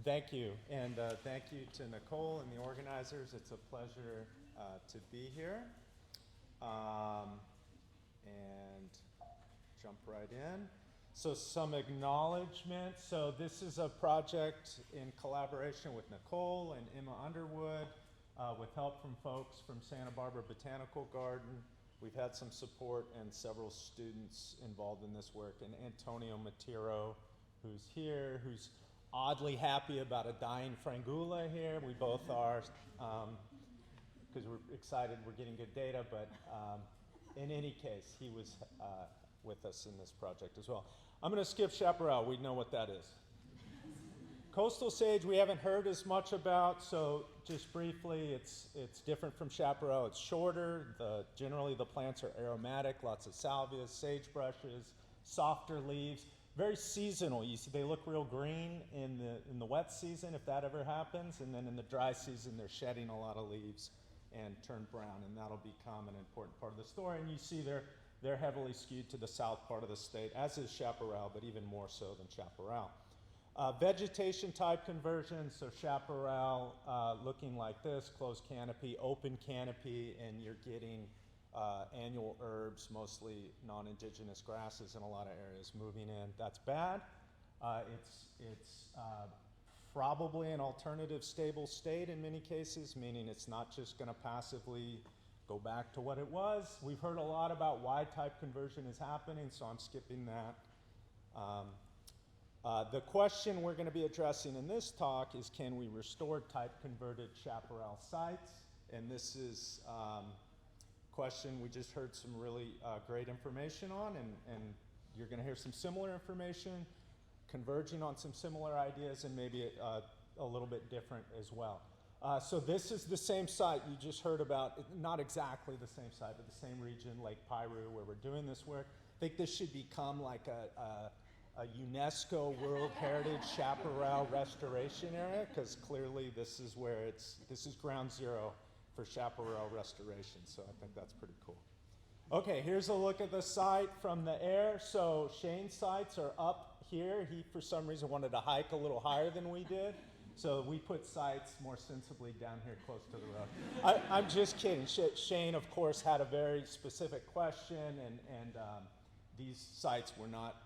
Thank you, and thank you to Nicole and the organizers. It's a pleasure to be here. And jump right in. So some acknowledgement. So this is a project in collaboration with Nicole and Emma Underwood with help from folks from Santa Barbara Botanical Garden. We've had some support and several students involved in this work. And Antonio Matiro, who's here, who's oddly happy about a dying frangula here. We both are, because we're excited we're getting good data, but in any case, he was with us in this project as well. I'm going to skip chaparral. We know what that is. Coastal sage we haven't heard as much about, so just briefly, it's different from chaparral. It's shorter. Generally, the plants are aromatic, lots of salvias, sagebrushes, softer leaves. Very seasonal. You see, they look real green in the wet season, if that ever happens, and then in the dry season, they're shedding a lot of leaves and turn brown, and that'll become an important part of the story. And you see they're heavily skewed to the south part of the state, as is chaparral, but even more so than chaparral. Vegetation type conversion, so chaparral looking like this, closed canopy, open canopy, and you're getting annual herbs, mostly non-indigenous grasses in a lot of areas moving in. That's bad. It's probably an alternative stable state in many cases, meaning it's not just going to passively go back to what it was. We've heard a lot about why type conversion is happening, so I'm skipping that. The question we're going to be addressing in this talk is, can we restore type converted chaparral sites? And this is question we just heard some really great information on, and you're going to hear some similar information converging on some similar ideas and maybe a little bit different as well. So this is the same site you just heard about, not exactly the same site, but the same region, Lake Piru, where we're doing this work. I think this should become like a UNESCO World Heritage Chaparral Restoration Area, because clearly this is where this is ground zero for chaparral restoration, so I think that's pretty cool. Okay, here's a look at the site from the air. So Shane's sites are up here. He, for some reason, wanted to hike a little higher than we did, so we put sites more sensibly down here close to the road. I'm just kidding. Shane, of course, had a very specific question, and these sites were not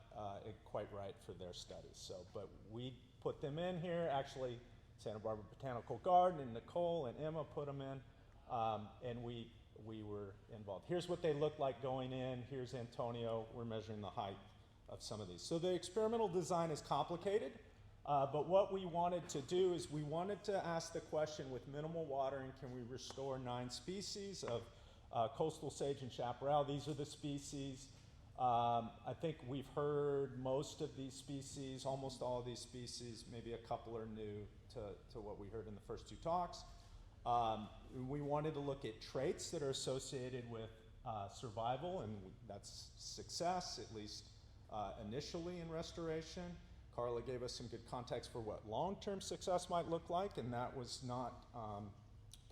quite right for their studies. So, but we put them in here. Actually, Santa Barbara Botanical Garden and Nicole and Emma put them in. And we were involved. Here's what they look like going in. Here's Antonio. We're measuring the height of some of these. So the experimental design is complicated, but what we wanted to do is we wanted to ask the question, with minimal watering, can we restore 9 species of coastal sage and chaparral? These are the species. I think we've heard most of these species, almost all of these species. Maybe a couple are new to what we heard in the first 2 talks. We wanted to look at traits that are associated with survival, and that's success, at least initially in restoration. Carla gave us some good context for what long-term success might look like, and that was not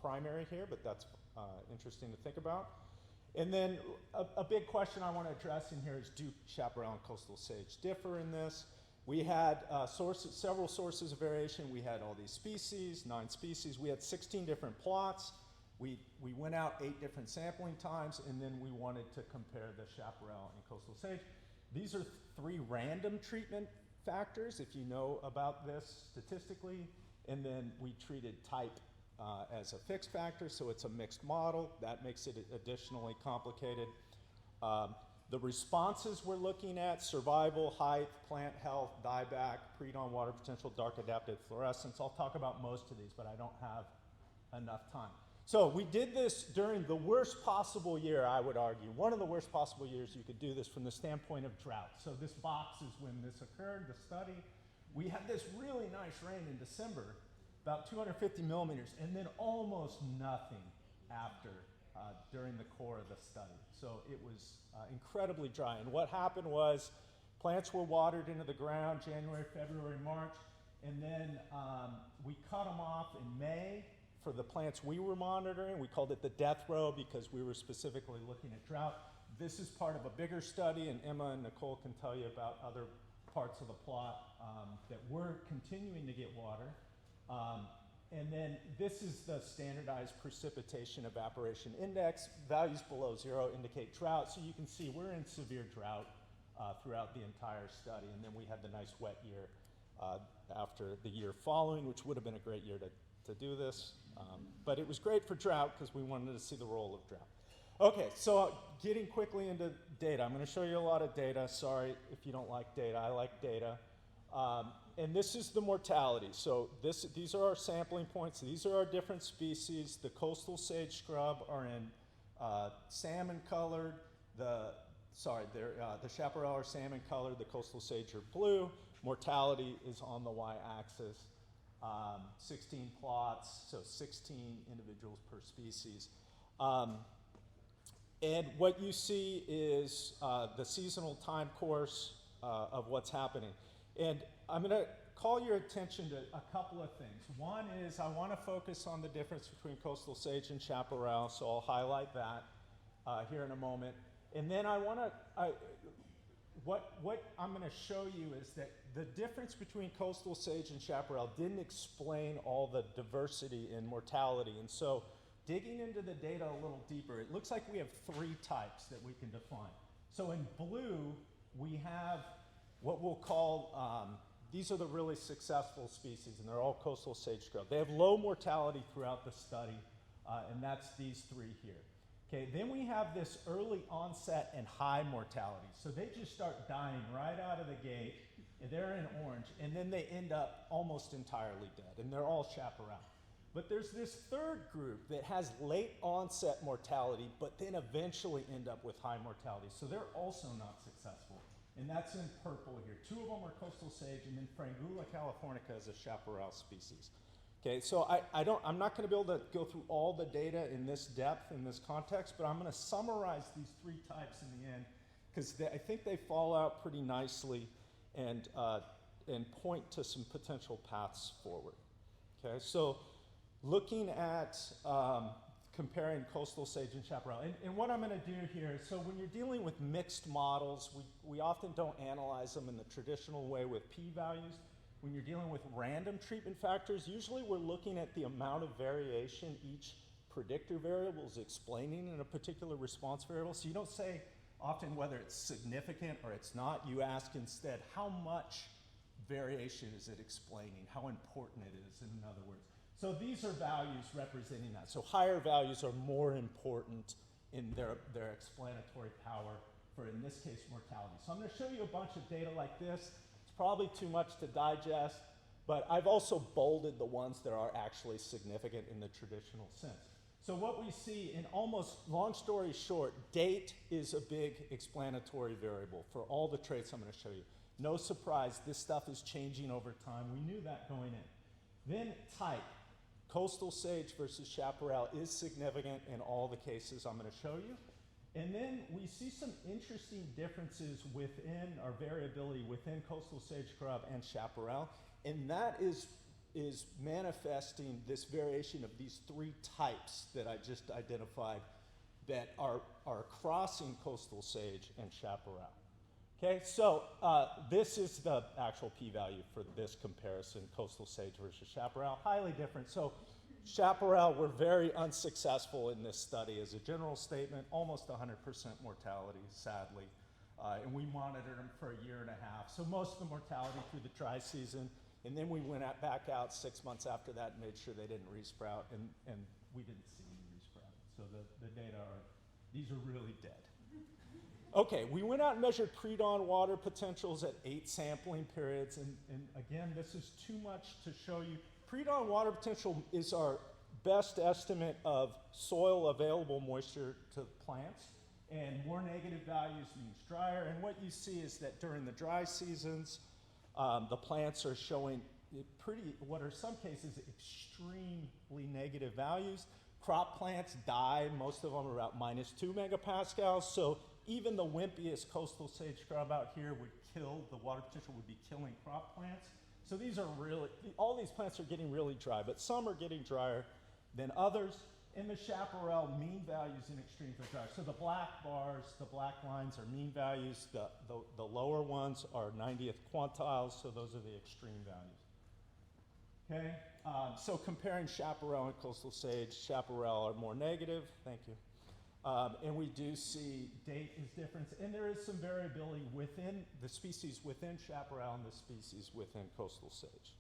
primary here, but that's interesting to think about. And then a big question I want to address in here is, do chaparral and coastal sage differ in this? We had several sources of variation. We had all these species, 9 species. We had 16 different plots. We went out 8 different sampling times, and then we wanted to compare the chaparral and coastal sage. These are 3 random treatment factors, if you know about this statistically, and then we treated type as a fixed factor, so it's a mixed model. That makes it additionally complicated. The responses we're looking at: survival, height, plant health, dieback, pre-dawn water potential, dark adapted fluorescence. I'll talk about most of these, but I don't have enough time. So we did this during the worst possible year, I would argue. One of the worst possible years you could do this from the standpoint of drought. So this box is when this occurred, the study. We had this really nice rain in December, about 250 millimeters, and then almost nothing after during the core of the study. So it was incredibly dry. And what happened was plants were watered into the ground January, February, March, and then we cut them off in May for the plants we were monitoring. We called it the death row because we were specifically looking at drought. This is part of a bigger study, and Emma and Nicole can tell you about other parts of the plot that we're continuing to get water. And then this is the standardized precipitation evaporation index. Values below 0 indicate drought. So you can see we're in severe drought throughout the entire study. And then we had the nice wet year after the year following, which would have been a great year to do this. But it was great for drought because we wanted to see the role of drought. Okay, so getting quickly into data. I'm going to show you a lot of data. Sorry if you don't like data. I like data. And this is the mortality. So these are our sampling points. These are our different species. The coastal sage scrub are in salmon colored. The chaparral are salmon colored. The coastal sage are blue. Mortality is on the y-axis. 16 plots, so 16 individuals per species. And what you see is the seasonal time course of what's happening. And I'm going to call your attention to a couple of things. One is I want to focus on the difference between coastal sage and chaparral, so I'll highlight that here in a moment. And then what I'm going to show you is that the difference between coastal sage and chaparral didn't explain all the diversity in mortality. And so digging into the data a little deeper, it looks like we have 3 types that we can define. So in blue, we have what we'll call, these are the really successful species, and they're all coastal sage scrub. They have low mortality throughout the study, and that's these 3 here. Okay, then we have this early onset and high mortality. So they just start dying right out of the gate, and they're in orange, and then they end up almost entirely dead, and they're all chaparral. But there's this third group that has late onset mortality, but then eventually end up with high mortality. So they're also not successful. And that's in purple here. 2 of them are coastal sage, and then Frangula californica is a chaparral species. Okay, so I'm not going to be able to go through all the data in this depth, in this context, but I'm going to summarize these 3 types in the end, because I think they fall out pretty nicely and point to some potential paths forward. Okay, so looking at comparing coastal sage and chaparral. And what I'm going to do here, so when you're dealing with mixed models, we often don't analyze them in the traditional way with p-values. When you're dealing with random treatment factors, usually we're looking at the amount of variation each predictor variable is explaining in a particular response variable. So you don't say often whether it's significant or it's not. You ask instead, how much variation is it explaining? How important it is, in other words. So these are values representing that. So higher values are more important in their explanatory power for, in this case, mortality. So I'm going to show you a bunch of data like this. It's probably too much to digest, but I've also bolded the ones that are actually significant in the traditional sense. So what we see in almost, long story short, date is a big explanatory variable for all the traits I'm going to show you. No surprise, this stuff is changing over time. We knew that going in. Then type. Coastal sage versus chaparral is significant in all the cases I'm going to show you. And then we see some interesting differences within our variability within coastal sage scrub and chaparral. And that is manifesting this variation of these 3 types that I just identified that are crossing coastal sage and chaparral. Okay, so this is the actual p-value for this comparison, coastal sage versus chaparral, highly different. So chaparral were very unsuccessful in this study as a general statement, almost 100% mortality, sadly. And we monitored them for a year and a half. So most of the mortality through the dry season, and then we went back out 6 months after that and made sure they didn't resprout, and we didn't see any resprouting. So the data these are really dead. Okay, we went out and measured pre-dawn water potentials at 8 sampling periods, and again, this is too much to show you. Pre-dawn water potential is our best estimate of soil available moisture to plants, and more negative values means drier, and what you see is that during the dry seasons, the plants are showing what are some cases extremely negative values. Crop plants die, most of them are about -2 megapascals, so even the wimpiest coastal sage scrub out here would kill, the water potential would be killing crop plants. So these are really, all these plants are getting really dry, but some are getting drier than others. in the chaparral, mean values in extreme for drought. So the black bars, the black lines are mean values. The lower ones are 90th quantiles, so those are the extreme values. Okay, so comparing chaparral and coastal sage, chaparral are more negative. Thank you. And we do see date is different, and there is some variability within the species within chaparral and the species within coastal sage.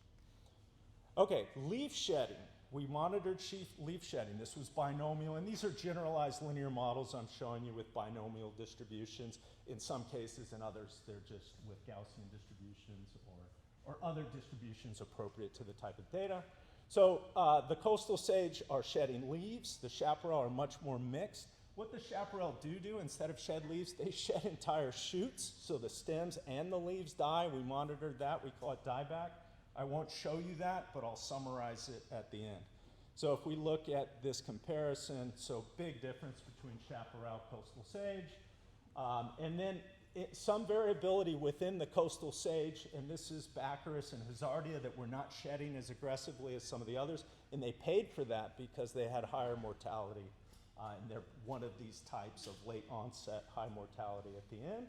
Okay, leaf shedding. We monitored leaf shedding. This was binomial, and these are generalized linear models I'm showing you with binomial distributions. In some cases, in others, they're just with Gaussian distributions or other distributions appropriate to the type of data. So the coastal sage are shedding leaves. The chaparral are much more mixed. What the chaparral do, instead of shed leaves, they shed entire shoots, so the stems and the leaves die. We monitored that. We call it dieback. I won't show you that, but I'll summarize it at the end. So if we look at this comparison, so big difference between chaparral, coastal sage, and then some variability within the coastal sage, and this is Baccharis and Hazardia that were not shedding as aggressively as some of the others, and they paid for that because they had higher mortality. And they're one of these types of late onset high mortality at the end.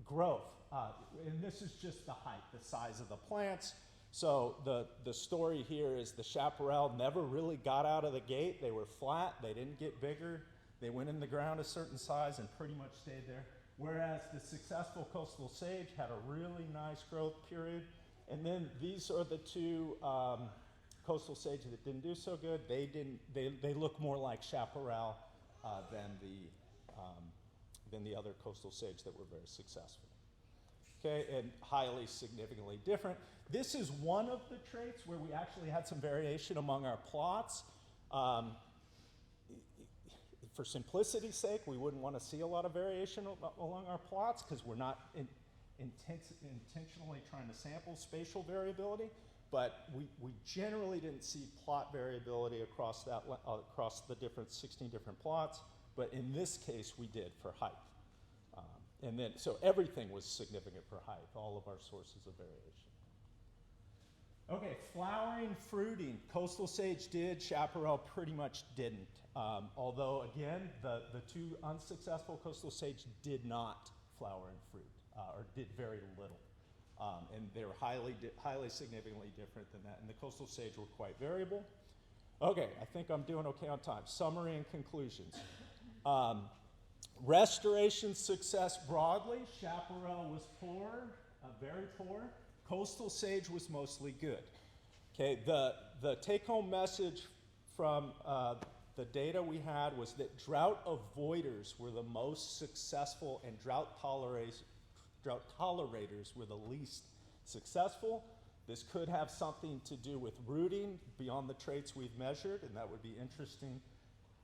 Growth, and this is just the height, the size of the plants. So the story here is the chaparral never really got out of the gate. They were flat, they didn't get bigger. They went in the ground a certain size and pretty much stayed there. Whereas the successful coastal sage had a really nice growth period. And then these are the two coastal sage that didn't do so good. They look more like chaparral than the other coastal sage that were very successful. Okay, and highly significantly different. This is one of the traits where we actually had some variation among our plots. For simplicity's sake, we wouldn't want to see a lot of variation along our plots because we're not intentionally trying to sample spatial variability. But we generally didn't see plot variability across the 16 different plots. But in this case, we did for height. And then, so everything was significant for height, all of our sources of variation. Okay, flowering, fruiting. Coastal sage did, chaparral pretty much didn't. Although, again, the two unsuccessful coastal sage did not flower and fruit, or did very little. And they were highly significantly different than that. And the coastal sage were quite variable. Okay, I think I'm doing okay on time. Summary and conclusions. Restoration success broadly. Chaparral was poor, very poor. Coastal sage was mostly good. Okay, the take-home message from the data we had was that drought avoiders were the most successful and drought tolerators were the least successful. This could have something to do with rooting beyond the traits we've measured, and that would be interesting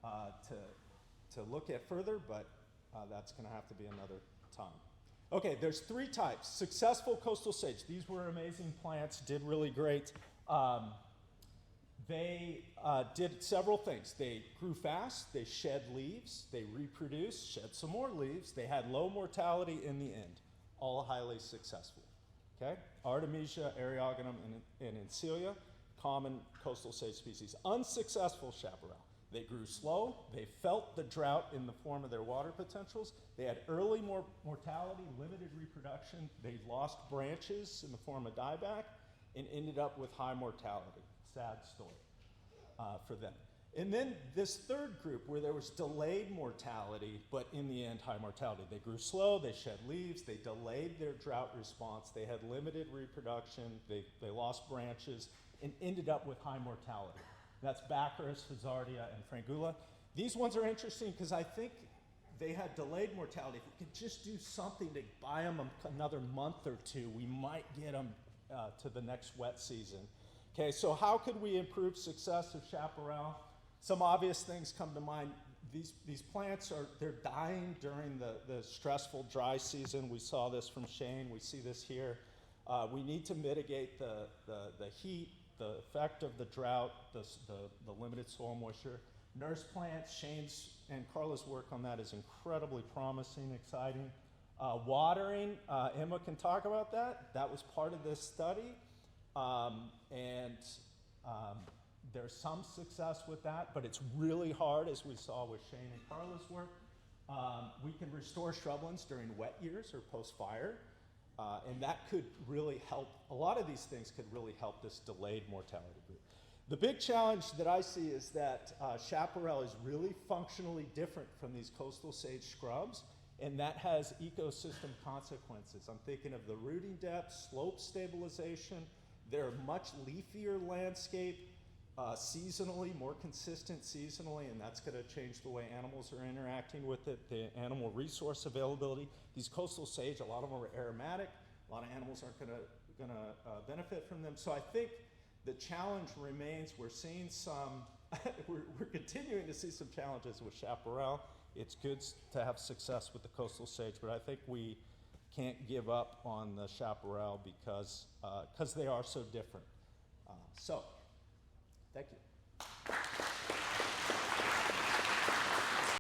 to look at further, but that's going to have to be another time. Okay, there's three types. Successful coastal sage. These were amazing plants, did really great. They did several things. They grew fast, they shed leaves, they reproduced, shed some more leaves, they had low mortality in the end. All highly successful. Okay? Artemisia, Eriogonum, and Encilia, common coastal sage species. Unsuccessful chaparral. They grew slow, they felt the drought in the form of their water potentials, they had early mortality, limited reproduction, they lost branches in the form of dieback, and ended up with high mortality. Sad story for them. And then this third group where there was delayed mortality, but in the end, high mortality. They grew slow, they shed leaves, they delayed their drought response, they had limited reproduction, they lost branches, and ended up with high mortality. That's Baccharis, Hazardia, and Frangula. These ones are interesting because I think they had delayed mortality. If we could just do something to buy them another month or two, we might get them to the next wet season. Okay, so how could we improve success of chaparral? Some obvious things come to mind. These plants they're dying during the stressful dry season. We saw this from Shane. We see this here. We need to mitigate the heat, the effect of the drought, the limited soil moisture. Nurse plants, Shane's and Carla's work on that is incredibly promising, exciting. Watering, Emma can talk about that. That was part of this study. And There's some success with that, but it's really hard, as we saw with Shane and Carla's work. We can restore shrublands during wet years or post-fire, and that could really help. A lot of these things could really help this delayed mortality group. The big challenge that I see is that chaparral is really functionally different from these coastal sage scrubs, and that has ecosystem consequences. I'm thinking of the rooting depth, slope stabilization. They're a much leafier landscape, seasonally, more consistent seasonally, and that's going to change the way animals are interacting with it, the animal resource availability. These coastal sage, a lot of them are aromatic. A lot of animals aren't going to benefit from them. So I think the challenge remains. We're seeing some, we're continuing to see some challenges with chaparral. It's good to have success with the coastal sage, but I think we can't give up on the chaparral because they are so different. So, thank you.